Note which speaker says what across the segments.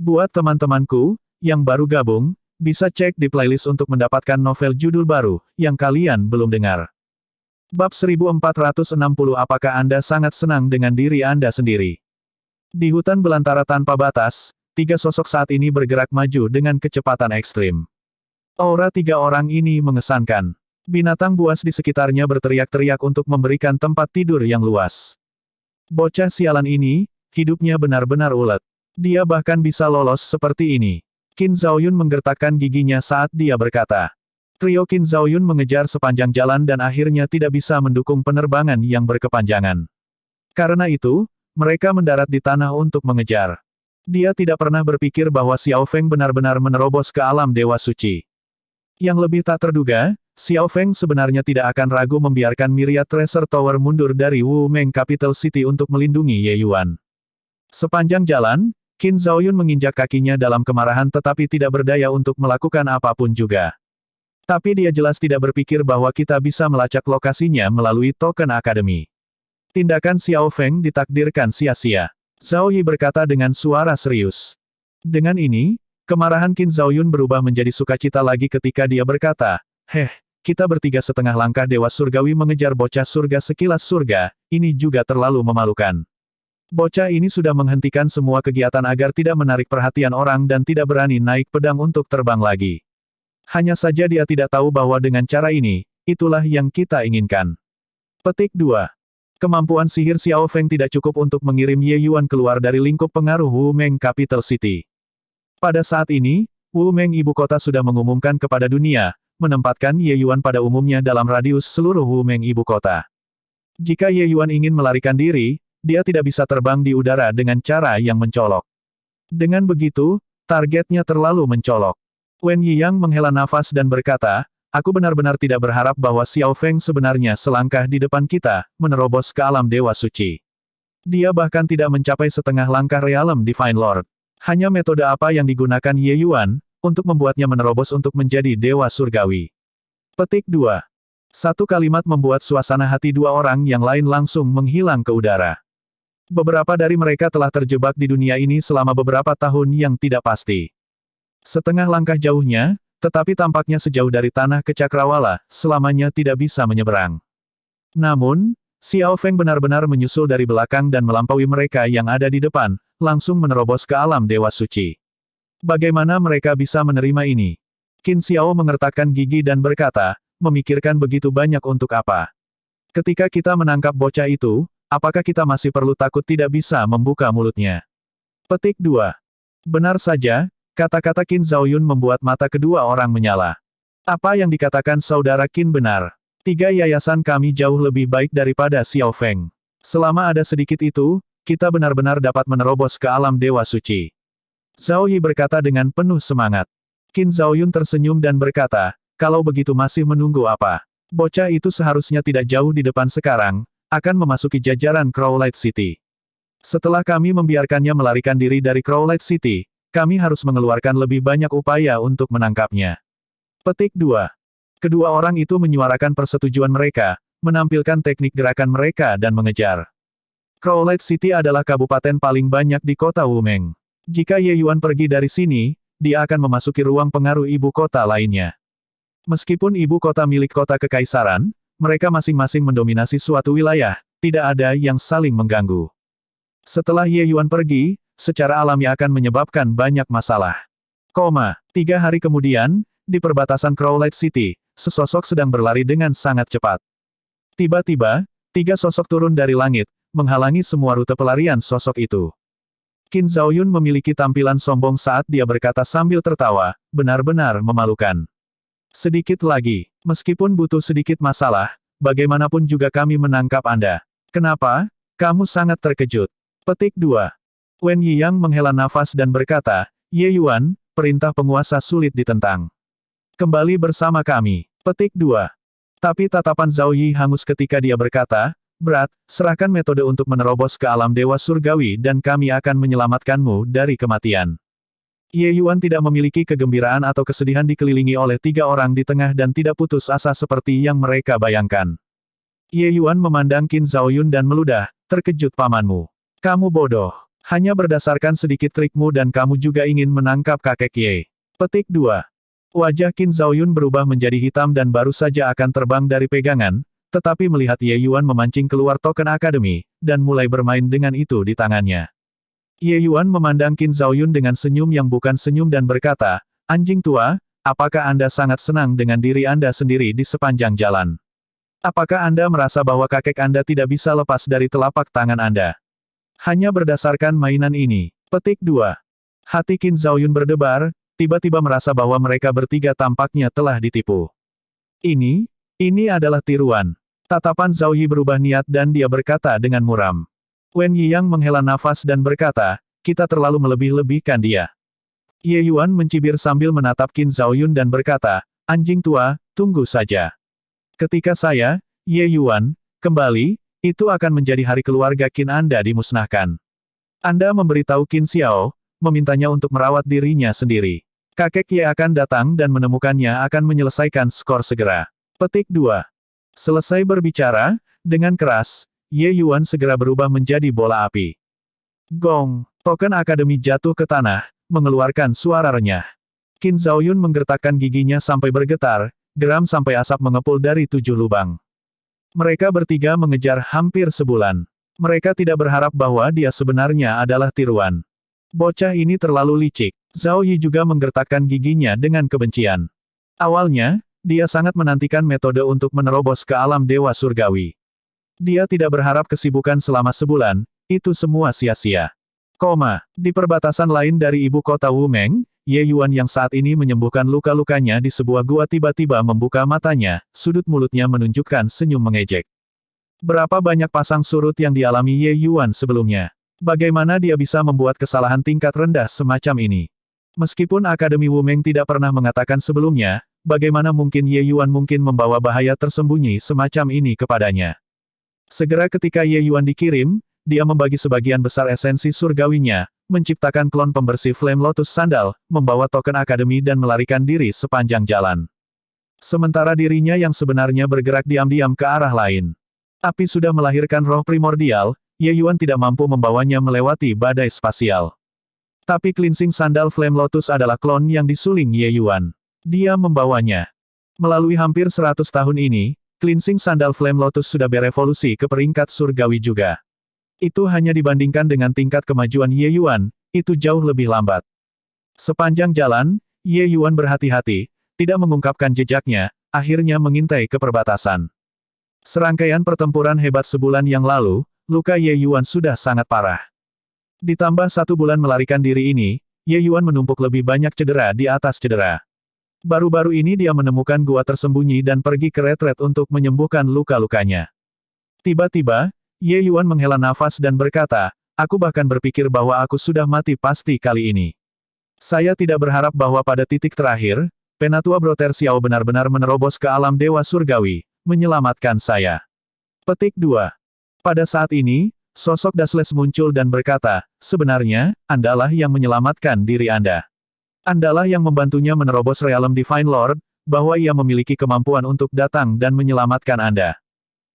Speaker 1: Buat teman-temanku, yang baru gabung, bisa cek di playlist untuk mendapatkan novel judul baru, yang kalian belum dengar. Bab 1460. Apakah Anda sangat senang dengan diri Anda sendiri? Di hutan belantara tanpa batas, tiga sosok saat ini bergerak maju dengan kecepatan ekstrim. Aura tiga orang ini mengesankan. Binatang buas di sekitarnya berteriak-teriak untuk memberikan tempat tidur yang luas. Bocah sialan ini, hidupnya benar-benar ulet. Dia bahkan bisa lolos seperti ini. Qin Zhaoyun menggertakkan giginya saat dia berkata. Trio Qin Zhaoyun mengejar sepanjang jalan dan akhirnya tidak bisa mendukung penerbangan yang berkepanjangan. Karena itu, mereka mendarat di tanah untuk mengejar. Dia tidak pernah berpikir bahwa Xiao Feng benar-benar menerobos ke alam Dewa Suci. Yang lebih tak terduga, Xiao Feng sebenarnya tidak akan ragu membiarkan Myriad Treasure Tower mundur dari Wu Meng Capital City untuk melindungi Ye Yuan. Sepanjang jalan, Qin Zhaoyun menginjak kakinya dalam kemarahan tetapi tidak berdaya untuk melakukan apapun juga. Tapi dia jelas tidak berpikir bahwa kita bisa melacak lokasinya melalui token akademi. Tindakan Xiao Feng ditakdirkan sia-sia. Zhao Yi berkata dengan suara serius. Dengan ini, kemarahan Qin Zhaoyun berubah menjadi sukacita lagi ketika dia berkata, kita bertiga setengah langkah Dewa Surgawi mengejar bocah surga sekilas surga, ini juga terlalu memalukan. Bocah ini sudah menghentikan semua kegiatan agar tidak menarik perhatian orang dan tidak berani naik pedang untuk terbang lagi. Hanya saja dia tidak tahu bahwa dengan cara ini, itulah yang kita inginkan. Petik 2. Kemampuan sihir Xiao Feng tidak cukup untuk mengirim Ye Yuan keluar dari lingkup pengaruh Wu Meng Capital City. Pada saat ini, Wu Meng ibu kota sudah mengumumkan kepada dunia, menempatkan Ye Yuan pada umumnya dalam radius seluruh Wu Meng ibu kota. Jika Ye Yuan ingin melarikan diri, dia tidak bisa terbang di udara dengan cara yang mencolok. Dengan begitu, targetnya terlalu mencolok. Wen Yiyang menghela nafas dan berkata, aku benar-benar tidak berharap bahwa Xiao Feng sebenarnya selangkah di depan kita, menerobos ke alam Dewa Suci. Dia bahkan tidak mencapai setengah langkah realem Divine Lord. Hanya metode apa yang digunakan Ye Yuan, untuk membuatnya menerobos untuk menjadi Dewa Surgawi. Petik 2. Satu kalimat membuat suasana hati dua orang yang lain langsung menghilang ke udara. Beberapa dari mereka telah terjebak di dunia ini selama beberapa tahun yang tidak pasti. Setengah langkah jauhnya, tetapi tampaknya sejauh dari tanah ke Cakrawala, selamanya tidak bisa menyeberang. Namun, Xiao Feng benar-benar menyusul dari belakang dan melampaui mereka yang ada di depan, langsung menerobos ke alam Dewa Suci. Bagaimana mereka bisa menerima ini? Qin Xiao mengertakkan gigi dan berkata, memikirkan begitu banyak untuk apa? Ketika kita menangkap bocah itu, apakah kita masih perlu takut tidak bisa membuka mulutnya? Petik 2. Benar saja, kata-kata Qin Zhaoyun membuat mata kedua orang menyala. Apa yang dikatakan saudara Qin benar. Tiga yayasan kami jauh lebih baik daripada Xiao Feng. Selama ada sedikit itu, kita benar-benar dapat menerobos ke alam Dewa Suci. Zhao Yi berkata dengan penuh semangat. Qin Zhaoyun tersenyum dan berkata, kalau begitu masih menunggu apa? Bocah itu seharusnya tidak jauh di depan sekarang, akan memasuki jajaran Crowlight City. Setelah kami membiarkannya melarikan diri dari Crowlight City, kami harus mengeluarkan lebih banyak upaya untuk menangkapnya. Petik 2. Kedua orang itu menyuarakan persetujuan mereka, menampilkan teknik gerakan mereka dan mengejar. Crowlight City adalah kabupaten paling banyak di kota Wumeng. Jika Ye Yuan pergi dari sini, dia akan memasuki ruang pengaruh ibu kota lainnya. Meskipun ibu kota milik kota kekaisaran, mereka masing-masing mendominasi suatu wilayah, tidak ada yang saling mengganggu. Setelah Ye Yuan pergi, secara alami akan menyebabkan banyak masalah. 3 hari kemudian, di perbatasan Crowlight City, sesosok sedang berlari dengan sangat cepat. Tiba-tiba, tiga sosok turun dari langit, menghalangi semua rute pelarian sosok itu. Qin Zhaoyun memiliki tampilan sombong saat dia berkata sambil tertawa, benar-benar memalukan. Sedikit lagi, meskipun butuh sedikit masalah, bagaimanapun juga kami menangkap Anda. Kenapa? Kamu sangat terkejut. Petik 2. Wen Yiyang menghela nafas dan berkata, Ye Yuan, perintah penguasa sulit ditentang. Kembali bersama kami. Petik 2. Tapi tatapan Zhao Yi hangus ketika dia berkata, berat, serahkan metode untuk menerobos ke alam Dewa Surgawi dan kami akan menyelamatkanmu dari kematian. Ye Yuan tidak memiliki kegembiraan atau kesedihan dikelilingi oleh tiga orang di tengah dan tidak putus asa seperti yang mereka bayangkan. Ye Yuan memandang Qin Zhaoyun dan meludah, terkejut pamanmu. Kamu bodoh. Hanya berdasarkan sedikit trikmu dan kamu juga ingin menangkap kakek Ye. Petik 2. Wajah Qin Zhaoyun berubah menjadi hitam dan baru saja akan terbang dari pegangan, tetapi melihat Ye Yuan memancing keluar token akademi, dan mulai bermain dengan itu di tangannya. Ye Yuan memandang Qin Zhaoyun dengan senyum yang bukan senyum dan berkata, "Anjing tua, apakah Anda sangat senang dengan diri Anda sendiri di sepanjang jalan? Apakah Anda merasa bahwa kakek Anda tidak bisa lepas dari telapak tangan Anda? Hanya berdasarkan mainan ini." Petik 2. Hati Qin Zhaoyun berdebar, tiba-tiba merasa bahwa mereka bertiga tampaknya telah ditipu. Ini adalah tiruan. Tatapan Zhao Yi berubah niat dan dia berkata dengan muram. Wen Yiyang menghela nafas dan berkata, "Kita terlalu melebih-lebihkan dia." Ye Yuan mencibir sambil menatap Qin Zhaoyun dan berkata, "Anjing tua, tunggu saja. Ketika saya, Ye Yuan, kembali, itu akan menjadi hari keluarga Qin Anda dimusnahkan. Anda memberitahu Qin Xiao, memintanya untuk merawat dirinya sendiri. Kakek Ye akan datang dan menemukannya akan menyelesaikan skor segera." Petik 2. Selesai berbicara, dengan keras, Ye Yuan segera berubah menjadi bola api. Gong, token akademi jatuh ke tanah, mengeluarkan suara renyah. Qin Zhaoyun menggertakkan giginya sampai bergetar, geram sampai asap mengepul dari 7 lubang. Mereka bertiga mengejar hampir sebulan. Mereka tidak berharap bahwa dia sebenarnya adalah tiruan. Bocah ini terlalu licik. Zhao Yi juga menggertakkan giginya dengan kebencian. Awalnya, dia sangat menantikan metode untuk menerobos ke alam dewa surgawi. Dia tidak berharap kesibukan selama sebulan, itu semua sia-sia. Di perbatasan lain dari ibu kota Wumeng, Ye Yuan yang saat ini menyembuhkan luka-lukanya di sebuah gua tiba-tiba membuka matanya, sudut mulutnya menunjukkan senyum mengejek. Berapa banyak pasang surut yang dialami Ye Yuan sebelumnya? Bagaimana dia bisa membuat kesalahan tingkat rendah semacam ini? Meskipun Akademi Wumeng tidak pernah mengatakan sebelumnya, bagaimana mungkin Ye Yuan mungkin membawa bahaya tersembunyi semacam ini kepadanya? Segera ketika Ye Yuan dikirim, dia membagi sebagian besar esensi surgawinya, menciptakan klon pembersih Flame Lotus Sandal, membawa token akademi dan melarikan diri sepanjang jalan. Sementara dirinya yang sebenarnya bergerak diam-diam ke arah lain. Api sudah melahirkan roh primordial, Ye Yuan tidak mampu membawanya melewati badai spasial. Tapi cleansing sandal Flame Lotus adalah klon yang disuling Ye Yuan. Dia membawanya. Melalui hampir 100 tahun ini, cleansing sandal Flame Lotus sudah berevolusi ke peringkat surgawi juga. Itu hanya dibandingkan dengan tingkat kemajuan Ye Yuan, itu jauh lebih lambat. Sepanjang jalan, Ye Yuan berhati-hati, tidak mengungkapkan jejaknya, akhirnya mengintai ke perbatasan. Serangkaian pertempuran hebat sebulan yang lalu, luka Ye Yuan sudah sangat parah. Ditambah 1 bulan melarikan diri ini, Ye Yuan menumpuk lebih banyak cedera di atas cedera. Baru-baru ini dia menemukan gua tersembunyi dan pergi ke retret untuk menyembuhkan luka-lukanya. Tiba-tiba, Ye Yuan menghela nafas dan berkata, "Aku bahkan berpikir bahwa aku sudah mati pasti kali ini. Saya tidak berharap bahwa pada titik terakhir, Penatua Broter Xiao benar-benar menerobos ke alam dewa surgawi, menyelamatkan saya." Petik 2. Pada saat ini, sosok Dasles muncul dan berkata, "Sebenarnya, Andalah yang menyelamatkan diri Anda. Andalah yang membantunya menerobos realm Divine Lord, bahwa ia memiliki kemampuan untuk datang dan menyelamatkan Anda.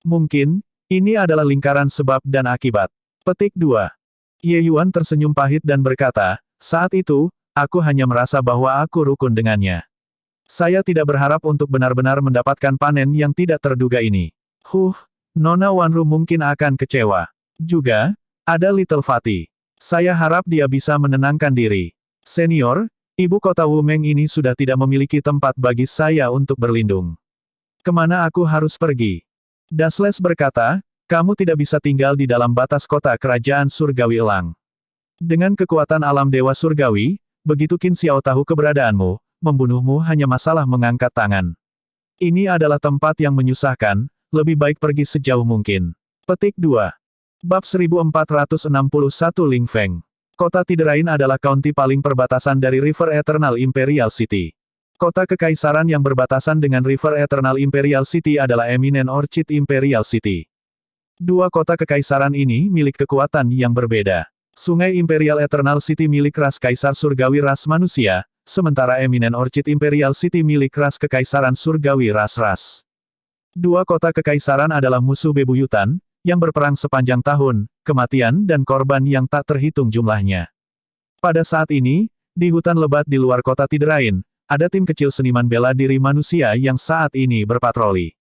Speaker 1: Mungkin, ini adalah lingkaran sebab dan akibat." Petik 2. Ye Yuan tersenyum pahit dan berkata, "Saat itu, aku hanya merasa bahwa aku rukun dengannya. Saya tidak berharap untuk benar-benar mendapatkan panen yang tidak terduga ini. Nona Wanru mungkin akan kecewa. Juga, ada Little Fatty. Saya harap dia bisa menenangkan diri. Senior, ibu kota Wumeng ini sudah tidak memiliki tempat bagi saya untuk berlindung. Kemana aku harus pergi?" Dasles berkata, "Kamu tidak bisa tinggal di dalam batas kota kerajaan surgawi elang. Dengan kekuatan alam dewa surgawi, begitu Qin Xiao tahu keberadaanmu, membunuhmu hanya masalah mengangkat tangan. Ini adalah tempat yang menyusahkan, lebih baik pergi sejauh mungkin." Petik 2. Bab 1461 Ling Feng. Kota Tiderain adalah county paling perbatasan dari River Eternal Imperial City. Kota kekaisaran yang berbatasan dengan River Eternal Imperial City adalah Eminent Orchid Imperial City. Dua kota kekaisaran ini milik kekuatan yang berbeda. Sungai Imperial Eternal City milik ras kaisar surgawi ras manusia, sementara Eminent Orchid Imperial City milik ras kekaisaran surgawi ras-ras. Dua kota kekaisaran adalah musuh bebuyutan, yang berperang sepanjang tahun, kematian dan korban yang tak terhitung jumlahnya. Pada saat ini, di hutan lebat di luar kota Tiderain, ada tim kecil seniman bela diri manusia yang saat ini berpatroli.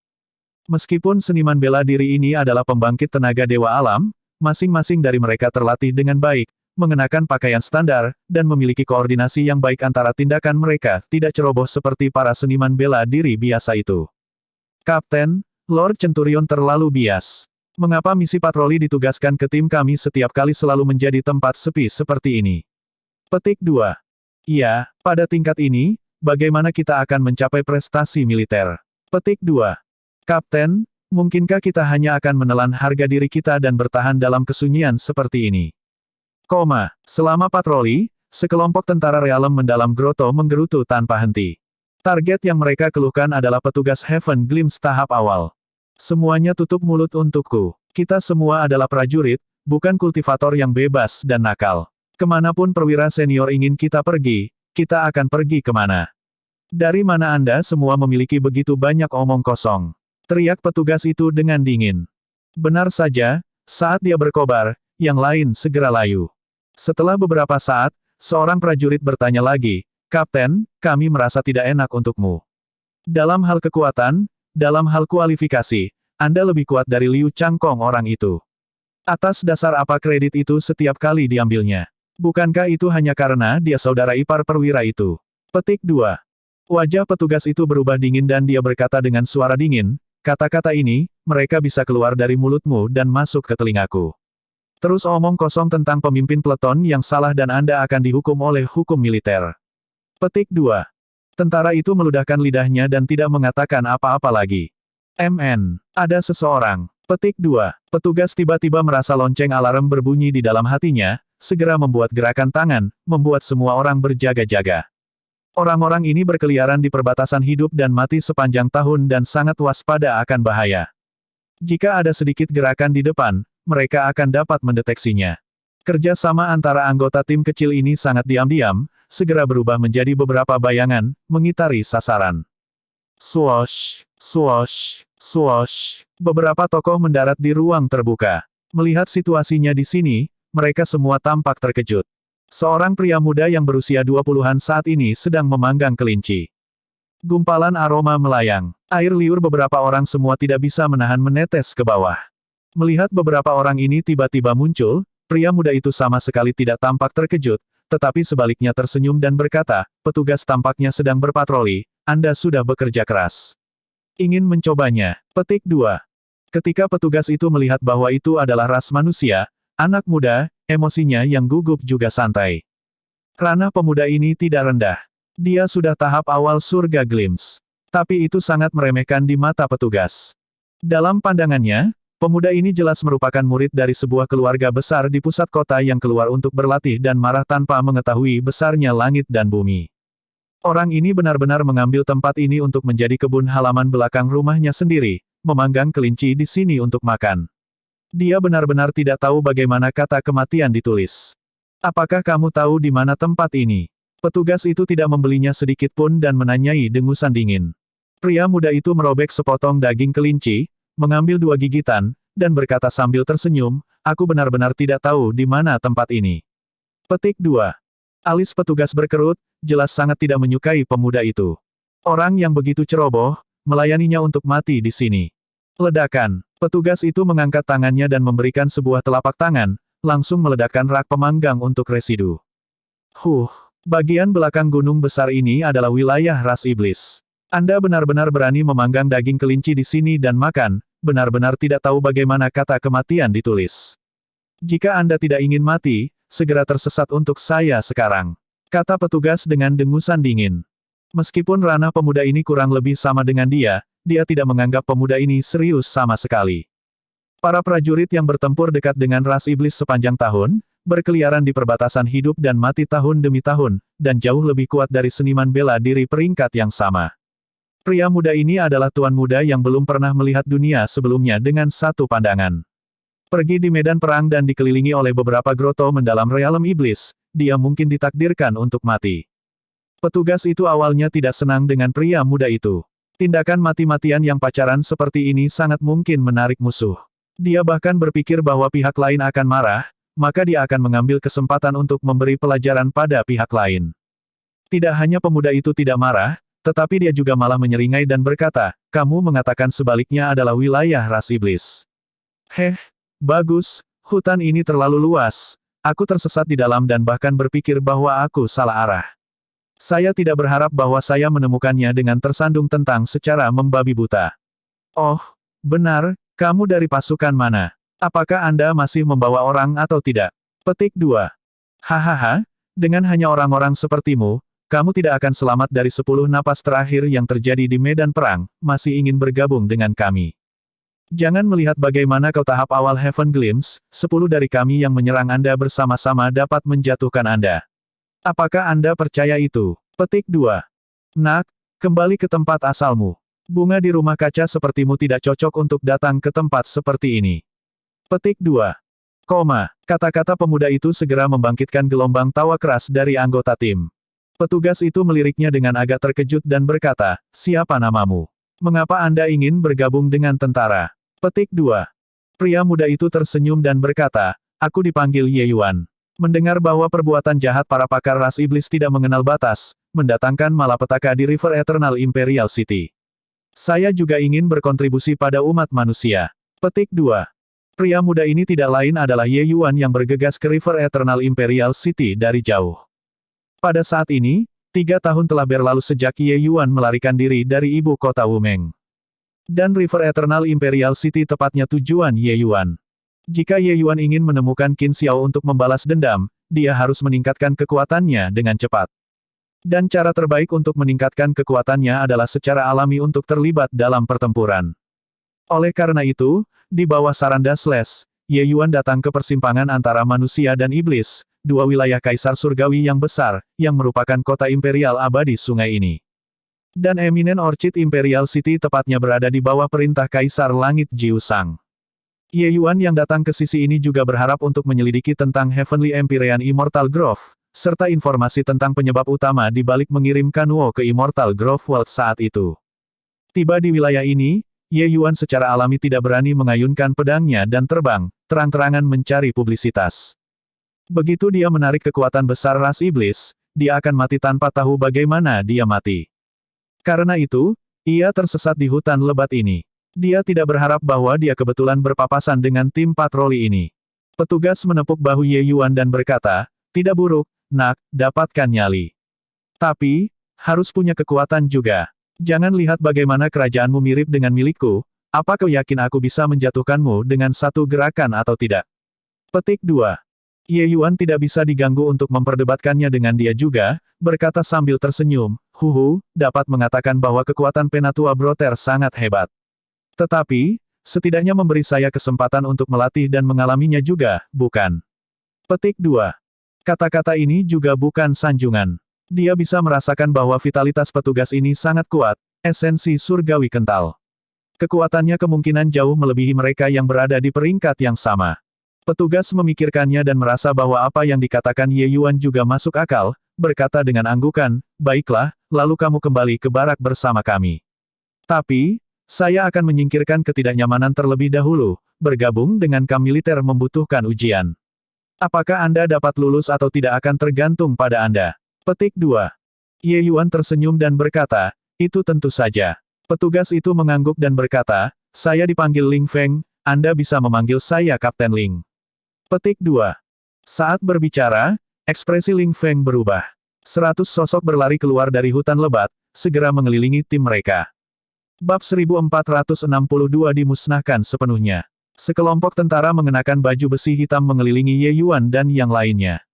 Speaker 1: Meskipun seniman bela diri ini adalah pembangkit tenaga dewa alam, masing-masing dari mereka terlatih dengan baik, mengenakan pakaian standar, dan memiliki koordinasi yang baik antara tindakan mereka, tidak ceroboh seperti para seniman bela diri biasa itu. Kapten, Lord Centurion terlalu bias. Mengapa misi patroli ditugaskan ke tim kami setiap kali selalu menjadi tempat sepi seperti ini? Petik 2. Iya, pada tingkat ini, bagaimana kita akan mencapai prestasi militer? Petik 2. Kapten, mungkinkah kita hanya akan menelan harga diri kita dan bertahan dalam kesunyian seperti ini? Selama patroli, sekelompok tentara realem mendalam groto menggerutu tanpa henti. Target yang mereka keluhkan adalah petugas Heaven Glimpse tahap awal. Semuanya tutup mulut untukku. Kita semua adalah prajurit, bukan kultivator yang bebas dan nakal. Kemanapun perwira senior ingin kita pergi, kita akan pergi kemana? Dari mana Anda semua memiliki begitu banyak omong kosong? Teriak petugas itu dengan dingin. Benar saja, saat dia berkobar, yang lain segera layu. Setelah beberapa saat, seorang prajurit bertanya lagi, Kapten, kami merasa tidak enak untukmu. Dalam hal kekuatan, dalam hal kualifikasi, Anda lebih kuat dari Liu Changkong orang itu. Atas dasar apa kredit itu setiap kali diambilnya? Bukankah itu hanya karena dia saudara ipar perwira itu? Petik 2. Wajah petugas itu berubah dingin dan dia berkata dengan suara dingin, kata-kata ini, mereka bisa keluar dari mulutmu dan masuk ke telingaku. Terus omong kosong tentang pemimpin peleton yang salah dan Anda akan dihukum oleh hukum militer. Petik 2. Tentara itu meludahkan lidahnya dan tidak mengatakan apa-apa lagi. Ada seseorang. Petik 2. Petugas tiba-tiba merasa lonceng alarm berbunyi di dalam hatinya, segera membuat gerakan tangan, membuat semua orang berjaga-jaga. Orang-orang ini berkeliaran di perbatasan hidup dan mati sepanjang tahun dan sangat waspada akan bahaya. Jika ada sedikit gerakan di depan, mereka akan dapat mendeteksinya. Kerja sama antara anggota tim kecil ini sangat diam-diam, segera berubah menjadi beberapa bayangan, mengitari sasaran. Swoosh, swoosh, swoosh. Beberapa tokoh mendarat di ruang terbuka. Melihat situasinya di sini, mereka semua tampak terkejut. Seorang pria muda yang berusia 20-an saat ini sedang memanggang kelinci. Gumpalan aroma melayang. Air liur beberapa orang semua tidak bisa menahan menetes ke bawah. Melihat beberapa orang ini tiba-tiba muncul, pria muda itu sama sekali tidak tampak terkejut, tetapi sebaliknya tersenyum dan berkata, petugas tampaknya sedang berpatroli, Anda sudah bekerja keras. Ingin mencobanya. Petik 2. Ketika petugas itu melihat bahwa itu adalah ras manusia, anak muda, emosinya yang gugup juga santai. Ranah pemuda ini tidak rendah. Dia sudah tahap awal surga Glimpse. Tapi itu sangat meremehkan di mata petugas. Dalam pandangannya, pemuda ini jelas merupakan murid dari sebuah keluarga besar di pusat kota yang keluar untuk berlatih dan marah tanpa mengetahui besarnya langit dan bumi. Orang ini benar-benar mengambil tempat ini untuk menjadi kebun halaman belakang rumahnya sendiri, memanggang kelinci di sini untuk makan. Dia benar-benar tidak tahu bagaimana kata kematian ditulis. Apakah kamu tahu di mana tempat ini? Petugas itu tidak membelinya sedikit pun dan menanyai dengusan dingin. Pria muda itu merobek sepotong daging kelinci, mengambil 2 gigitan, dan berkata sambil tersenyum, aku benar-benar tidak tahu di mana tempat ini. Petik 2. Alis petugas berkerut, jelas sangat tidak menyukai pemuda itu. Orang yang begitu ceroboh, melayaninya untuk mati di sini. Ledakan. Petugas itu mengangkat tangannya dan memberikan sebuah telapak tangan, langsung meledakkan rak pemanggang untuk residu. Bagian belakang gunung besar ini adalah wilayah ras iblis. Anda benar-benar berani memanggang daging kelinci di sini dan makan, benar-benar tidak tahu bagaimana kata kematian ditulis. Jika Anda tidak ingin mati, segera tersesat untuk saya sekarang. Kata petugas dengan dengusan dingin. Meskipun ranah pemuda ini kurang lebih sama dengan dia tidak menganggap pemuda ini serius sama sekali. Para prajurit yang bertempur dekat dengan ras iblis sepanjang tahun, berkeliaran di perbatasan hidup dan mati tahun demi tahun, dan jauh lebih kuat dari seniman bela diri peringkat yang sama. Pria muda ini adalah tuan muda yang belum pernah melihat dunia sebelumnya dengan satu pandangan. Pergi di medan perang dan dikelilingi oleh beberapa groto mendalam realem iblis, dia mungkin ditakdirkan untuk mati. Petugas itu awalnya tidak senang dengan pria muda itu. Tindakan mati-matian yang pacaran seperti ini sangat mungkin menarik musuh. Dia bahkan berpikir bahwa pihak lain akan marah, maka dia akan mengambil kesempatan untuk memberi pelajaran pada pihak lain. Tidak hanya pemuda itu tidak marah, tetapi dia juga malah menyeringai dan berkata, kamu mengatakan sebaliknya adalah wilayah ras iblis. Heh, bagus, hutan ini terlalu luas. Aku tersesat di dalam dan bahkan berpikir bahwa aku salah arah. Saya tidak berharap bahwa saya menemukannya dengan tersandung tentang secara membabi buta. Oh, benar, kamu dari pasukan mana? Apakah Anda masih membawa orang atau tidak? Petik 2. Hahaha, dengan hanya orang-orang sepertimu, kamu tidak akan selamat dari 10 napas terakhir yang terjadi di medan perang, masih ingin bergabung dengan kami. Jangan melihat bagaimana kau tahap awal Heaven Glimpse, 10 dari kami yang menyerang Anda bersama-sama dapat menjatuhkan Anda. Apakah Anda percaya itu? Petik 2. Nak, kembali ke tempat asalmu. Bunga di rumah kaca sepertimu tidak cocok untuk datang ke tempat seperti ini. Petik 2. Kata-kata pemuda itu segera membangkitkan gelombang tawa keras dari anggota tim. Petugas itu meliriknya dengan agak terkejut dan berkata, siapa namamu? Mengapa Anda ingin bergabung dengan tentara? Petik 2. Pria muda itu tersenyum dan berkata, aku dipanggil Ye Yuan. Mendengar bahwa perbuatan jahat para pakar ras iblis tidak mengenal batas, mendatangkan malapetaka di River Eternal Imperial City. Saya juga ingin berkontribusi pada umat manusia. Petik 2. Pria muda ini tidak lain adalah Ye Yuan yang bergegas ke River Eternal Imperial City dari jauh. Pada saat ini, 3 tahun telah berlalu sejak Ye Yuan melarikan diri dari ibu kota Wumeng. Dan River Eternal Imperial City tepatnya tujuan Ye Yuan. Jika Ye Yuan ingin menemukan Qin Xiao untuk membalas dendam, dia harus meningkatkan kekuatannya dengan cepat. Dan cara terbaik untuk meningkatkan kekuatannya adalah secara alami untuk terlibat dalam pertempuran. Oleh karena itu, di bawah saran Dasles, Ye Yuan datang ke persimpangan antara manusia dan iblis, dua wilayah kaisar surgawi yang besar, yang merupakan kota imperial abadi sungai ini. Dan Eminent Orchid Imperial City tepatnya berada di bawah perintah Kaisar Langit Jiu Sang. Ye Yuan yang datang ke sisi ini juga berharap untuk menyelidiki tentang Heavenly Empyrean Immortal Grove, serta informasi tentang penyebab utama di balik mengirim Kanuo ke Immortal Grove World saat itu. Tiba di wilayah ini, Ye Yuan secara alami tidak berani mengayunkan pedangnya dan terbang, terang-terangan mencari publisitas. Begitu dia menarik kekuatan besar ras iblis, dia akan mati tanpa tahu bagaimana dia mati. Karena itu, ia tersesat di hutan lebat ini. Dia tidak berharap bahwa dia kebetulan berpapasan dengan tim patroli ini. Petugas menepuk bahu Ye Yuan dan berkata, tidak buruk, nak, dapatkan nyali. Tapi, harus punya kekuatan juga. Jangan lihat bagaimana kerajaanmu mirip dengan milikku, apa kau yakin aku bisa menjatuhkanmu dengan satu gerakan atau tidak? Petik 2. Ye Yuan tidak bisa diganggu untuk memperdebatkannya dengan dia juga, berkata sambil tersenyum, dapat mengatakan bahwa kekuatan Penatua Broter sangat hebat. Tetapi, setidaknya memberi saya kesempatan untuk melatih dan mengalaminya juga, bukan? Petik 2. Kata-kata ini juga bukan sanjungan. Dia bisa merasakan bahwa vitalitas petugas ini sangat kuat, esensi surgawi kental. Kekuatannya kemungkinan jauh melebihi mereka yang berada di peringkat yang sama. Petugas memikirkannya dan merasa bahwa apa yang dikatakan Ye Yuan juga masuk akal, berkata dengan anggukan, baiklah, lalu kamu kembali ke barak bersama kami. Tapi, saya akan menyingkirkan ketidaknyamanan terlebih dahulu, bergabung dengan kam militer membutuhkan ujian. Apakah Anda dapat lulus atau tidak akan tergantung pada Anda. Petik 2. Ye Yuan tersenyum dan berkata, itu tentu saja. Petugas itu mengangguk dan berkata, saya dipanggil Ling Feng, Anda bisa memanggil saya Kapten Ling. Petik 2. Saat berbicara, ekspresi Ling Feng berubah. 100 sosok berlari keluar dari hutan lebat, segera mengelilingi tim mereka. Bab 1462 dimusnahkan sepenuhnya. Sekelompok tentara mengenakan baju besi hitam mengelilingi Ye Yuan dan yang lainnya.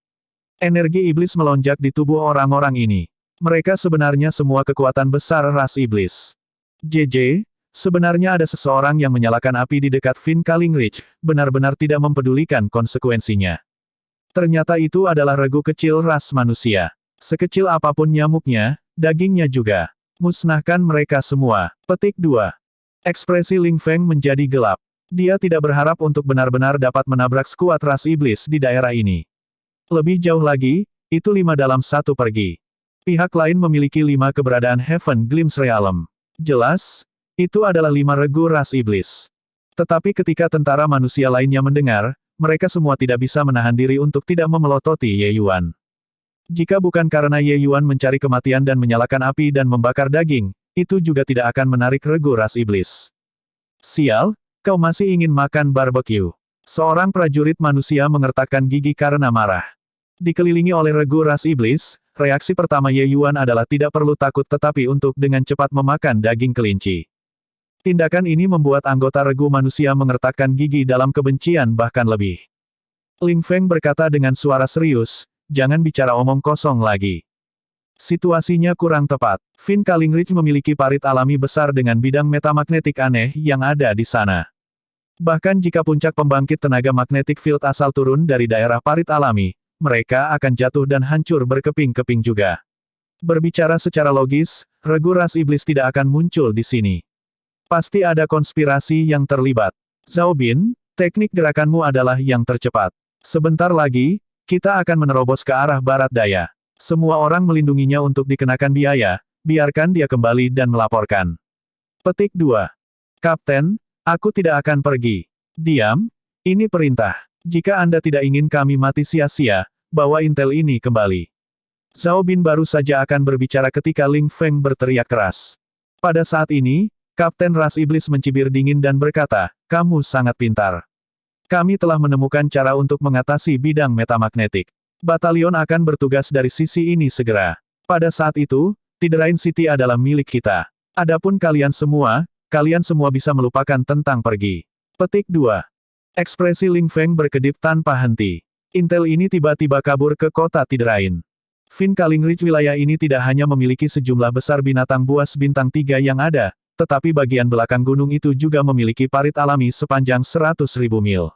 Speaker 1: Energi iblis melonjak di tubuh orang-orang ini. Mereka sebenarnya semua kekuatan besar ras iblis. JJ, sebenarnya ada seseorang yang menyalakan api di dekat Finkaling Ridge, benar-benar tidak mempedulikan konsekuensinya. Ternyata itu adalah regu kecil ras manusia. Sekecil apapun nyamuknya, dagingnya juga. Musnahkan mereka semua. Petik 2. Ekspresi Ling Feng menjadi gelap. Dia tidak berharap untuk benar-benar dapat menabrak skuad ras iblis di daerah ini. Lebih jauh lagi, itu 5 dalam 1 pergi. Pihak lain memiliki 5 keberadaan Heaven Glimpse Realm. Jelas, itu adalah 5 regu ras iblis. Tetapi ketika tentara manusia lainnya mendengar, mereka semua tidak bisa menahan diri untuk tidak memelototi Ye Yuan. Jika bukan karena Ye Yuan mencari kematian dan menyalakan api dan membakar daging, itu juga tidak akan menarik regu ras iblis. Sial, kau masih ingin makan barbeque. Seorang prajurit manusia mengertakkan gigi karena marah. Dikelilingi oleh regu ras iblis, reaksi pertama Ye Yuan adalah tidak perlu takut tetapi untuk dengan cepat memakan daging kelinci. Tindakan ini membuat anggota regu manusia mengertakkan gigi dalam kebencian bahkan lebih. Ling Feng berkata dengan suara serius, jangan bicara omong kosong lagi. Situasinya kurang tepat. Fin Kalingridge memiliki parit alami besar dengan bidang metamagnetik aneh yang ada di sana. Bahkan jika puncak pembangkit tenaga magnetik field asal turun dari daerah parit alami, mereka akan jatuh dan hancur berkeping-keping juga. Berbicara secara logis, regu ras iblis tidak akan muncul di sini. Pasti ada konspirasi yang terlibat. Zhao Bin, teknik gerakanmu adalah yang tercepat. Sebentar lagi, kita akan menerobos ke arah barat daya. Semua orang melindunginya untuk dikenakan biaya, biarkan dia kembali dan melaporkan. Petik 2. Kapten, aku tidak akan pergi. Diam, ini perintah. Jika Anda tidak ingin kami mati sia-sia, bawa intel ini kembali. Zhao Bin baru saja akan berbicara ketika Ling Feng berteriak keras. Pada saat ini, Kapten Ras Iblis mencibir dingin dan berkata, kamu sangat pintar. Kami telah menemukan cara untuk mengatasi bidang metamagnetik. Batalion akan bertugas dari sisi ini segera. Pada saat itu, Tiderain City adalah milik kita. Adapun kalian semua bisa melupakan tentang pergi. Petik 2. Ekspresi Ling Feng berkedip tanpa henti. Intel ini tiba-tiba kabur ke kota Tiderain. Fin Kalingridge wilayah ini tidak hanya memiliki sejumlah besar binatang buas bintang 3 yang ada, tetapi bagian belakang gunung itu juga memiliki parit alami sepanjang 100.000 mil.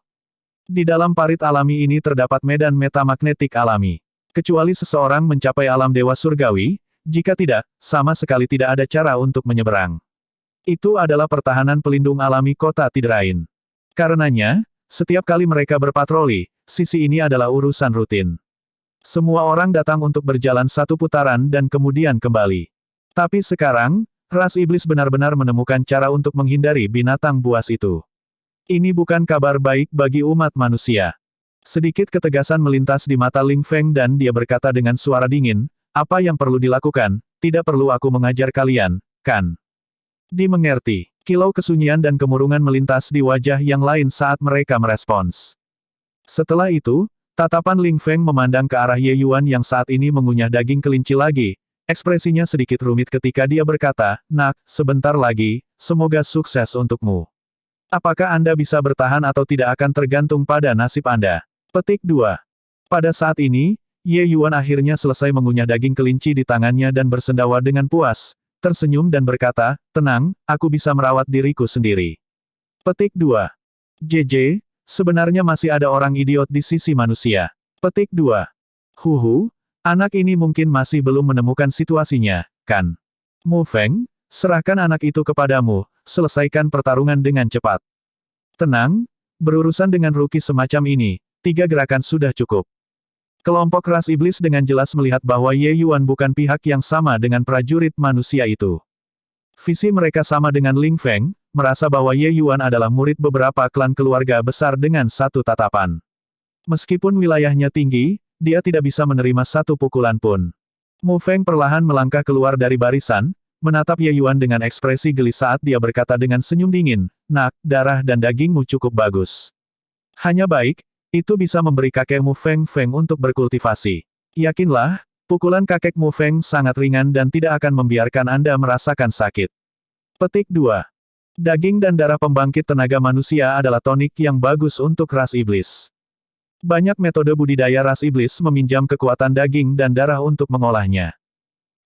Speaker 1: Di dalam parit alami ini terdapat medan metamagnetik alami. Kecuali seseorang mencapai alam dewa surgawi, jika tidak, sama sekali tidak ada cara untuk menyeberang. Itu adalah pertahanan pelindung alami kota Tiderain. Karenanya, setiap kali mereka berpatroli, sisi ini adalah urusan rutin. Semua orang datang untuk berjalan satu putaran dan kemudian kembali. Tapi sekarang, ras iblis benar-benar menemukan cara untuk menghindari binatang buas itu. Ini bukan kabar baik bagi umat manusia. Sedikit ketegasan melintas di mata Ling Feng dan dia berkata dengan suara dingin, apa yang perlu dilakukan, tidak perlu aku mengajar kalian, kan? Dimengerti. Kilau kesunyian dan kemurungan melintas di wajah yang lain saat mereka merespons. Setelah itu, tatapan Ling Feng memandang ke arah Ye Yuan yang saat ini mengunyah daging kelinci lagi. Ekspresinya sedikit rumit ketika dia berkata, nak, sebentar lagi, semoga sukses untukmu. Apakah Anda bisa bertahan atau tidak akan tergantung pada nasib Anda. Petik 2. Pada saat ini, Ye Yuan akhirnya selesai mengunyah daging kelinci di tangannya dan bersendawa dengan puas, tersenyum dan berkata, tenang, aku bisa merawat diriku sendiri. Petik 2. JJ, sebenarnya masih ada orang idiot di sisi manusia. Petik 2. Huhu, anak ini mungkin masih belum menemukan situasinya, kan? Mu Feng, serahkan anak itu kepadamu, selesaikan pertarungan dengan cepat. Tenang, berurusan dengan ruki semacam ini, 3 gerakan sudah cukup. Kelompok ras iblis dengan jelas melihat bahwa Ye Yuan bukan pihak yang sama dengan prajurit manusia itu. Visi mereka sama dengan Ling Feng, merasa bahwa Ye Yuan adalah murid beberapa klan keluarga besar dengan satu tatapan. Meskipun wilayahnya tinggi, dia tidak bisa menerima satu pukulan pun. Mu Feng perlahan melangkah keluar dari barisan, menatap Ye Yuan dengan ekspresi geli saat dia berkata dengan senyum dingin, nak, darah dan dagingmu cukup bagus. Hanya baik, itu bisa memberi kakekmu Feng Feng untuk berkultivasi. Yakinlah, pukulan kakekmu Feng sangat ringan dan tidak akan membiarkan Anda merasakan sakit. Petik 2. Daging dan darah pembangkit tenaga manusia adalah tonik yang bagus untuk ras iblis. Banyak metode budidaya ras iblis meminjam kekuatan daging dan darah untuk mengolahnya.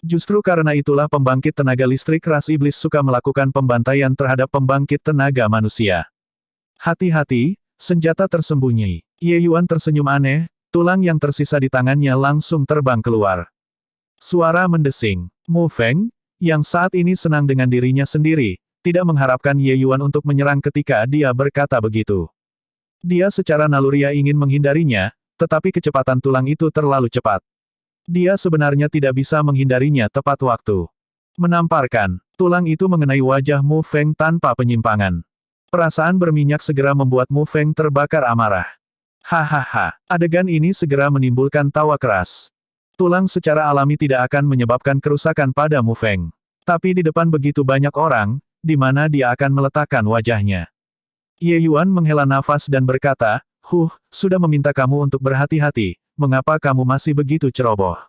Speaker 1: Justru karena itulah pembangkit tenaga listrik ras iblis suka melakukan pembantaian terhadap pembangkit tenaga manusia. Hati-hati, senjata tersembunyi. Ye Yuan tersenyum aneh, tulang yang tersisa di tangannya langsung terbang keluar. Suara mendesing. Mu Feng, yang saat ini senang dengan dirinya sendiri, tidak mengharapkan Ye Yuan untuk menyerang ketika dia berkata begitu. Dia secara naluriah ingin menghindarinya, tetapi kecepatan tulang itu terlalu cepat. Dia sebenarnya tidak bisa menghindarinya tepat waktu. Menamparkan, tulang itu mengenai wajah Mu Feng tanpa penyimpangan. Perasaan berminyak segera membuat Mu Feng terbakar amarah. Hahaha, adegan ini segera menimbulkan tawa keras. Tulang secara alami tidak akan menyebabkan kerusakan pada Mu Feng. Tapi di depan begitu banyak orang, di mana dia akan meletakkan wajahnya. Ye Yuan menghela nafas dan berkata, sudah meminta kamu untuk berhati-hati, mengapa kamu masih begitu ceroboh?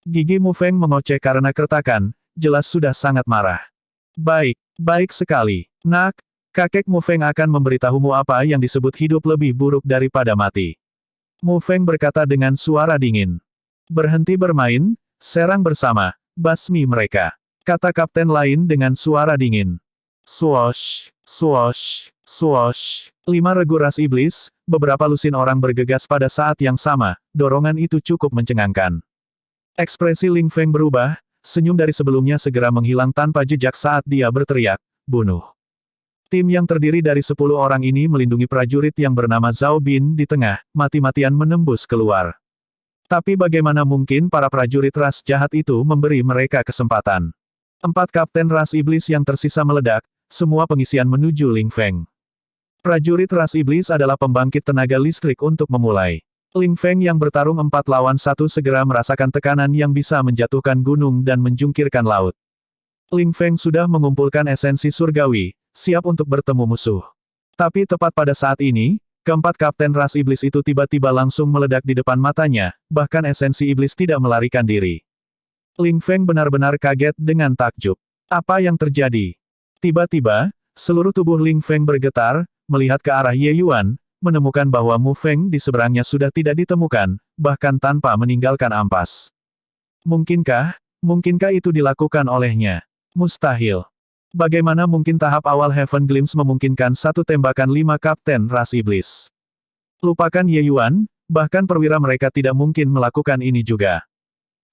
Speaker 1: Gigi Mu Feng mengoceh karena kertakan, jelas sudah sangat marah. Baik sekali. Nak, kakek Mu Feng akan memberitahumu apa yang disebut hidup lebih buruk daripada mati. Mu Feng berkata dengan suara dingin. Berhenti bermain, serang bersama, basmi mereka. Kata kapten lain dengan suara dingin. Swoosh, swoosh, swoosh. 5 regu ras iblis, beberapa lusin orang bergegas pada saat yang sama, dorongan itu cukup mencengangkan. Ekspresi Ling Feng berubah, senyum dari sebelumnya segera menghilang tanpa jejak saat dia berteriak, bunuh. Tim yang terdiri dari 10 orang ini melindungi prajurit yang bernama Zhao Bin di tengah, mati-matian menembus keluar. Tapi bagaimana mungkin para prajurit ras jahat itu memberi mereka kesempatan? 4 kapten ras iblis yang tersisa meledak, semua pengisian menuju Ling Feng. Prajurit ras iblis adalah pembangkit tenaga listrik untuk memulai. Ling Feng yang bertarung 4 lawan 1 segera merasakan tekanan yang bisa menjatuhkan gunung dan menjungkirkan laut. Ling Feng sudah mengumpulkan esensi surgawi, siap untuk bertemu musuh. Tapi tepat pada saat ini, keempat kapten ras iblis itu tiba-tiba langsung meledak di depan matanya, bahkan esensi iblis tidak melarikan diri. Ling Feng benar-benar kaget dengan takjub. Apa yang terjadi? Tiba-tiba, seluruh tubuh Ling Feng bergetar, melihat ke arah Ye Yuan, menemukan bahwa Mu Feng di seberangnya sudah tidak ditemukan, bahkan tanpa meninggalkan ampas. Mungkinkah itu dilakukan olehnya? Mustahil. Bagaimana mungkin tahap awal Heaven Glimpse memungkinkan satu tembakan 5 kapten ras iblis? Lupakan Ye Yuan, bahkan perwira mereka tidak mungkin melakukan ini juga.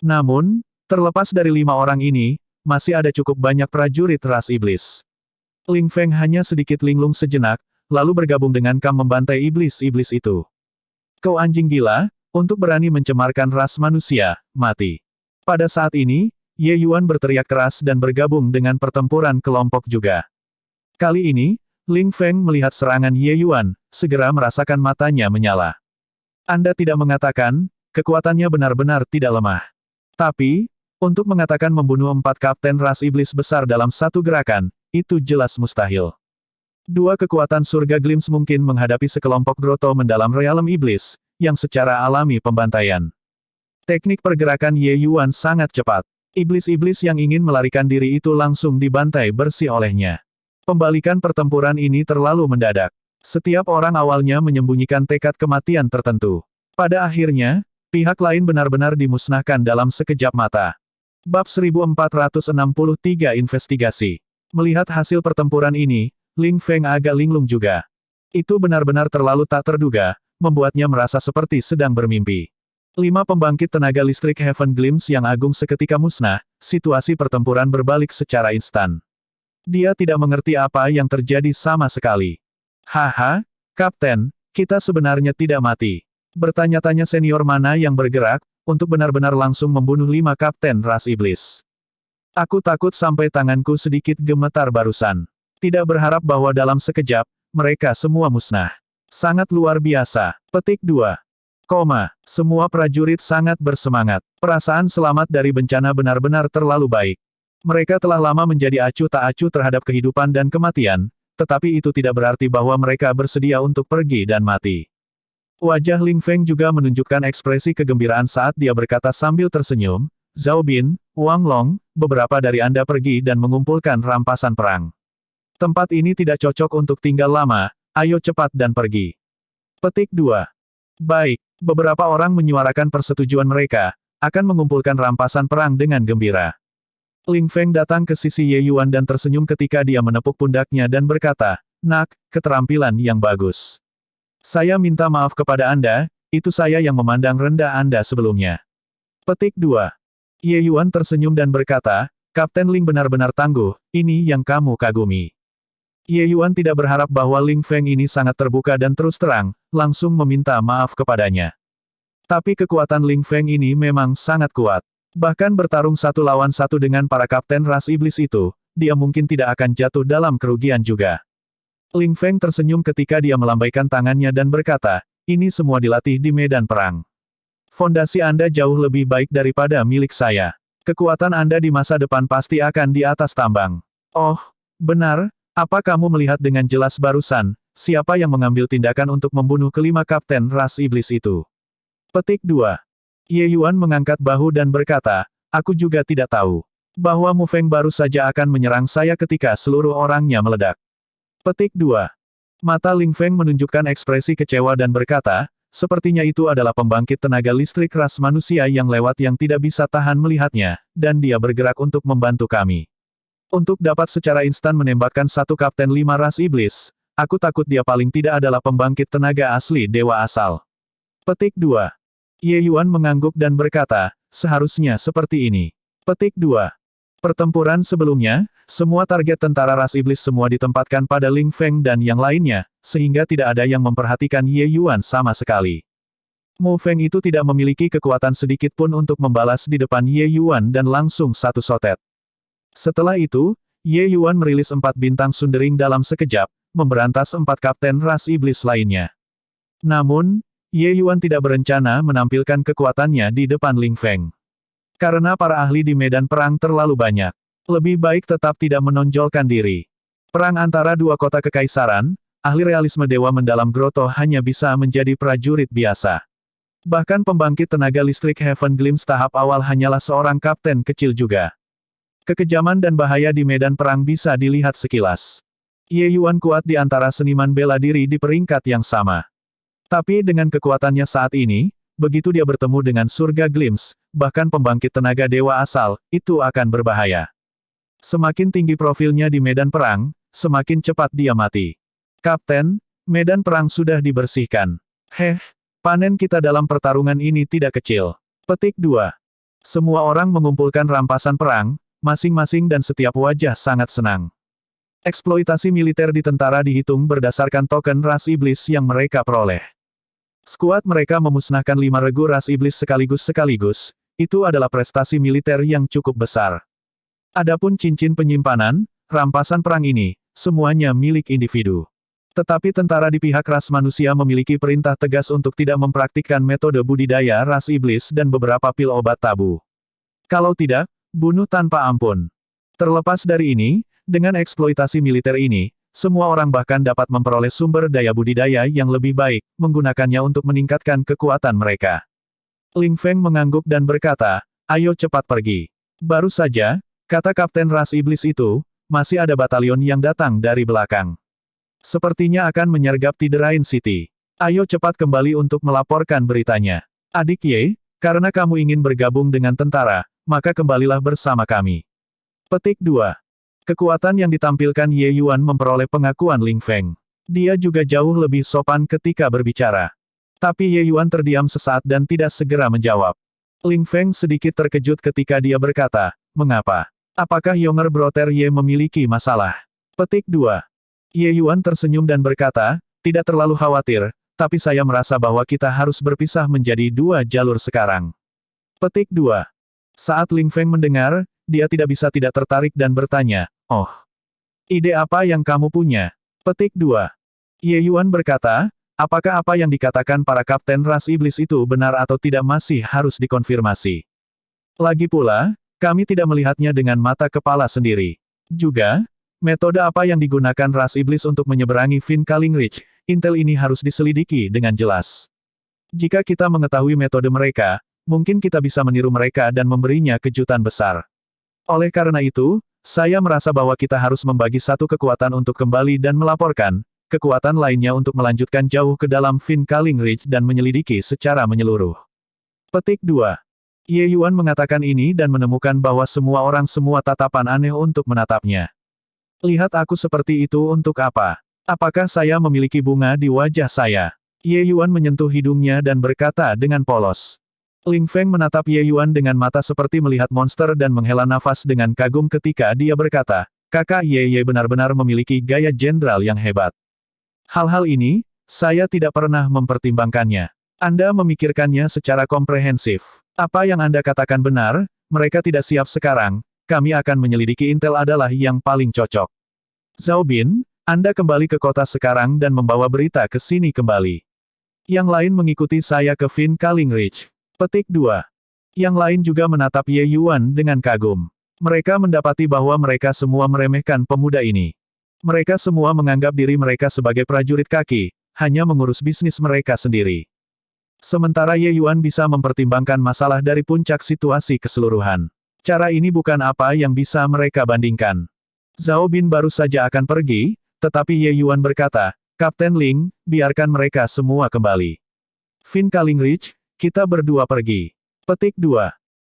Speaker 1: Namun, terlepas dari 5 orang ini, masih ada cukup banyak prajurit ras iblis. Ling Feng hanya sedikit linglung sejenak, lalu bergabung dengan Kam membantai iblis-iblis itu. Kau anjing gila, untuk berani mencemarkan ras manusia, mati. Pada saat ini, Ye Yuan berteriak keras dan bergabung dengan pertempuran kelompok juga. Kali ini, Ling Feng melihat serangan Ye Yuan, segera merasakan matanya menyala. Anda tidak mengatakan, kekuatannya benar-benar tidak lemah. Tapi, untuk mengatakan membunuh 4 kapten ras iblis besar dalam satu gerakan, itu jelas mustahil. 2 kekuatan surga Glimpse mungkin menghadapi sekelompok groto mendalam realem iblis, yang secara alami pembantaian. Teknik pergerakan Ye Yuan sangat cepat. Iblis-iblis yang ingin melarikan diri itu langsung dibantai bersih olehnya. Pembalikan pertempuran ini terlalu mendadak. Setiap orang awalnya menyembunyikan tekad kematian tertentu. Pada akhirnya, pihak lain benar-benar dimusnahkan dalam sekejap mata. Bab 1463 Investigasi. Melihat hasil pertempuran ini, Ling Feng agak linglung juga. Itu benar-benar terlalu tak terduga, membuatnya merasa seperti sedang bermimpi. 5 pembangkit tenaga listrik Heaven Glimpse yang agung seketika musnah, situasi pertempuran berbalik secara instan. Dia tidak mengerti apa yang terjadi sama sekali. Haha, Kapten, kita sebenarnya tidak mati. Bertanya-tanya senior mana yang bergerak, untuk benar-benar langsung membunuh 5 kapten ras iblis. Aku takut sampai tanganku sedikit gemetar barusan. Tidak berharap bahwa dalam sekejap, mereka semua musnah. Sangat luar biasa. Petik 2. Semua prajurit sangat bersemangat. Perasaan selamat dari bencana benar-benar terlalu baik. Mereka telah lama menjadi acuh tak acuh terhadap kehidupan dan kematian, tetapi itu tidak berarti bahwa mereka bersedia untuk pergi dan mati. Wajah Ling Feng juga menunjukkan ekspresi kegembiraan saat dia berkata sambil tersenyum, Zhao Bin, Wang Long, beberapa dari Anda pergi dan mengumpulkan rampasan perang. Tempat ini tidak cocok untuk tinggal lama, ayo cepat dan pergi. Petik 2. Baik, beberapa orang menyuarakan persetujuan mereka, akan mengumpulkan rampasan perang dengan gembira. Ling Feng datang ke sisi Ye Yuan dan tersenyum ketika dia menepuk pundaknya dan berkata, Nak, keterampilan yang bagus. Saya minta maaf kepada Anda, itu saya yang memandang rendah Anda sebelumnya. Petik 2. Ye Yuan tersenyum dan berkata, Kapten Ling benar-benar tangguh, ini yang kamu kagumi. Ye Yuan tidak berharap bahwa Ling Feng ini sangat terbuka dan terus terang, langsung meminta maaf kepadanya. Tapi kekuatan Ling Feng ini memang sangat kuat. Bahkan bertarung 1 lawan 1 dengan para kapten ras iblis itu, dia mungkin tidak akan jatuh dalam kerugian juga. Ling Feng tersenyum ketika dia melambaikan tangannya dan berkata, ini semua dilatih di medan perang. Fondasi Anda jauh lebih baik daripada milik saya. Kekuatan Anda di masa depan pasti akan di atas tambang. Oh, benar, apa kamu melihat dengan jelas barusan, siapa yang mengambil tindakan untuk membunuh kelima kapten ras iblis itu? Petik 2. Ye Yuan mengangkat bahu dan berkata, aku juga tidak tahu. Bahwa Mu Feng baru saja akan menyerang saya ketika seluruh orangnya meledak. Petik 2. Mata Ling Feng menunjukkan ekspresi kecewa dan berkata, sepertinya itu adalah pembangkit tenaga listrik ras manusia yang lewat yang tidak bisa tahan melihatnya, dan dia bergerak untuk membantu kami. Untuk dapat secara instan menembakkan satu kapten 5 ras iblis, aku takut dia paling tidak adalah pembangkit tenaga asli dewa asal. Petik 2. Ye Yuan mengangguk dan berkata, seharusnya seperti ini. Petik 2. Pertempuran sebelumnya, semua target tentara ras iblis semua ditempatkan pada Ling Feng dan yang lainnya, sehingga tidak ada yang memperhatikan Ye Yuan sama sekali. Mu Feng itu tidak memiliki kekuatan sedikit pun untuk membalas di depan Ye Yuan dan langsung satu sotet. Setelah itu, Ye Yuan merilis 4 bintang sundering dalam sekejap, memberantas 4 kapten ras iblis lainnya. Namun, Ye Yuan tidak berencana menampilkan kekuatannya di depan Ling Feng. Karena para ahli di medan perang terlalu banyak. Lebih baik tetap tidak menonjolkan diri. Perang antara dua kota kekaisaran, ahli realisme dewa mendalam Grotto hanya bisa menjadi prajurit biasa. Bahkan pembangkit tenaga listrik Heaven Glimpse tahap awal hanyalah seorang kapten kecil juga. Kekejaman dan bahaya di medan perang bisa dilihat sekilas. Ye Yuan kuat di antara seniman bela diri di peringkat yang sama. Tapi dengan kekuatannya saat ini, begitu dia bertemu dengan surga Glimpse, bahkan pembangkit tenaga dewa asal, itu akan berbahaya. Semakin tinggi profilnya di medan perang, semakin cepat dia mati. Kapten, medan perang sudah dibersihkan. Panen kita dalam pertarungan ini tidak kecil. Petik 2. Semua orang mengumpulkan rampasan perang, masing-masing dan setiap wajah sangat senang. Eksploitasi militer di tentara dihitung berdasarkan token ras iblis yang mereka peroleh. Skuad mereka memusnahkan 5 regu ras iblis sekaligus, itu adalah prestasi militer yang cukup besar. Adapun cincin penyimpanan, rampasan perang ini, semuanya milik individu. Tetapi tentara di pihak ras manusia memiliki perintah tegas untuk tidak mempraktikkan metode budidaya ras iblis dan beberapa pil obat tabu. Kalau tidak, bunuh tanpa ampun. Terlepas dari ini, dengan eksploitasi militer ini, semua orang bahkan dapat memperoleh sumber daya budidaya yang lebih baik, menggunakannya untuk meningkatkan kekuatan mereka. Ling Feng mengangguk dan berkata, ayo cepat pergi. Baru saja, kata kapten ras iblis itu, masih ada batalion yang datang dari belakang. Sepertinya akan menyergap Tiderain City. Ayo cepat kembali untuk melaporkan beritanya. Adik Ye, karena kamu ingin bergabung dengan tentara, maka kembalilah bersama kami. Petik 2. Kekuatan yang ditampilkan Ye Yuan memperoleh pengakuan Ling Feng. Dia juga jauh lebih sopan ketika berbicara. Tapi Ye Yuan terdiam sesaat dan tidak segera menjawab. Ling Feng sedikit terkejut ketika dia berkata, mengapa? Apakah Younger Brother Ye memiliki masalah? Petik 2. Ye Yuan tersenyum dan berkata, tidak terlalu khawatir, tapi saya merasa bahwa kita harus berpisah menjadi 2 jalur sekarang. Petik 2. Saat Ling Feng mendengar, dia tidak bisa tidak tertarik dan bertanya, oh, ide apa yang kamu punya? Petik 2. Ye Yuan berkata, apakah apa yang dikatakan para kapten ras iblis itu benar atau tidak masih harus dikonfirmasi. Lagi pula, kami tidak melihatnya dengan mata kepala sendiri. Juga, metode apa yang digunakan ras iblis untuk menyeberangi Finkaling Ridge, intel ini harus diselidiki dengan jelas. Jika kita mengetahui metode mereka, mungkin kita bisa meniru mereka dan memberinya kejutan besar. Oleh karena itu, saya merasa bahwa kita harus membagi satu kekuatan untuk kembali dan melaporkan, kekuatan lainnya untuk melanjutkan jauh ke dalam Finkaling Ridge dan menyelidiki secara menyeluruh. Petik 2. Ye Yuan mengatakan ini dan menemukan bahwa semua orang semua tatapan aneh untuk menatapnya. Lihat aku seperti itu untuk apa? Apakah saya memiliki bunga di wajah saya? Ye Yuan menyentuh hidungnya dan berkata dengan polos. Ling Feng menatap Ye Yuan dengan mata seperti melihat monster dan menghela nafas dengan kagum ketika dia berkata, kakak Ye benar-benar memiliki gaya jenderal yang hebat. Hal-hal ini, saya tidak pernah mempertimbangkannya. Anda memikirkannya secara komprehensif. Apa yang Anda katakan benar, mereka tidak siap sekarang, kami akan menyelidiki intel adalah yang paling cocok. Zhao Bin, Anda kembali ke kota sekarang dan membawa berita ke sini kembali. Yang lain mengikuti saya ke Fin Kaling Ridge. Petik 2. Yang lain juga menatap Ye Yuan dengan kagum. Mereka mendapati bahwa mereka semua meremehkan pemuda ini. Mereka semua menganggap diri mereka sebagai prajurit kaki, hanya mengurus bisnis mereka sendiri. Sementara Ye Yuan bisa mempertimbangkan masalah dari puncak situasi keseluruhan. Cara ini bukan apa yang bisa mereka bandingkan. Zhao Bin baru saja akan pergi, tetapi Ye Yuan berkata, Kapten Ling, biarkan mereka semua kembali. Fin Kaling Ridge, kita berdua pergi. Petik 2.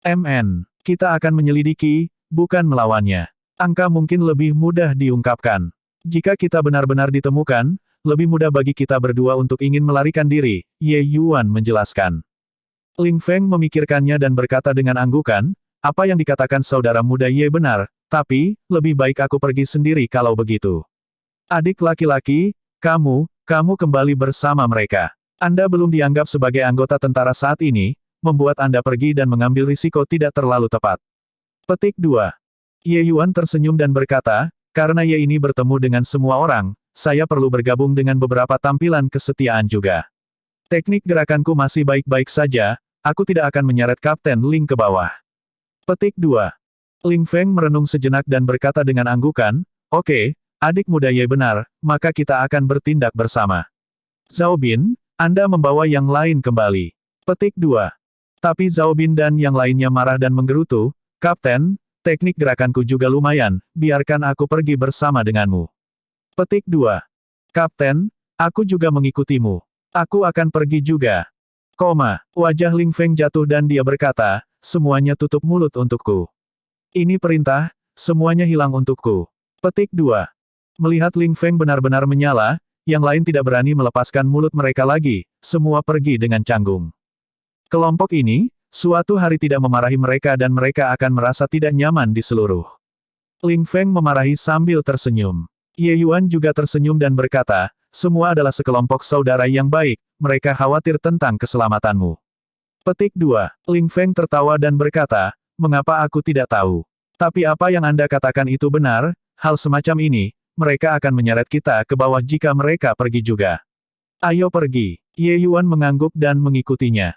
Speaker 1: MN, kita akan menyelidiki, bukan melawannya. Angka mungkin lebih mudah diungkapkan. Jika kita benar-benar ditemukan, lebih mudah bagi kita berdua untuk ingin melarikan diri, Ye Yuan menjelaskan. Ling Feng memikirkannya dan berkata dengan anggukan, apa yang dikatakan saudara muda Ye benar, tapi, lebih baik aku pergi sendiri kalau begitu. Adik laki-laki, kamu kembali bersama mereka. Anda belum dianggap sebagai anggota tentara saat ini, membuat Anda pergi dan mengambil risiko tidak terlalu tepat. Petik 2. Ye Yuan tersenyum dan berkata, karena Ye ini bertemu dengan semua orang, saya perlu bergabung dengan beberapa tampilan kesetiaan juga. Teknik gerakanku masih baik-baik saja, aku tidak akan menyeret Kapten Ling ke bawah. Petik 2. Ling Feng merenung sejenak dan berkata dengan anggukan, oke, adik muda Ye benar, maka kita akan bertindak bersama. Zhao Bin, Anda membawa yang lain kembali. Petik 2. Tapi Zhao Bin dan yang lainnya marah dan menggerutu, Kapten, teknik gerakanku juga lumayan, biarkan aku pergi bersama denganmu. Petik 2. Kapten, aku juga mengikutimu. Aku akan pergi juga. Wajah Ling Feng jatuh dan dia berkata, semuanya tutup mulut untukku. Ini perintah, semuanya hilang untukku. Petik 2. Melihat Ling Feng benar-benar menyala, yang lain tidak berani melepaskan mulut mereka lagi, semua pergi dengan canggung. Kelompok ini, suatu hari tidak memarahi mereka dan mereka akan merasa tidak nyaman di seluruh. Ling Feng memarahi sambil tersenyum. Ye Yuan juga tersenyum dan berkata, semua adalah sekelompok saudara yang baik, mereka khawatir tentang keselamatanmu. Petik 2. Ling Feng tertawa dan berkata, mengapa aku tidak tahu? Tapi apa yang Anda katakan itu benar, hal semacam ini, mereka akan menyeret kita ke bawah jika mereka pergi juga. Ayo pergi. Ye Yuan mengangguk dan mengikutinya.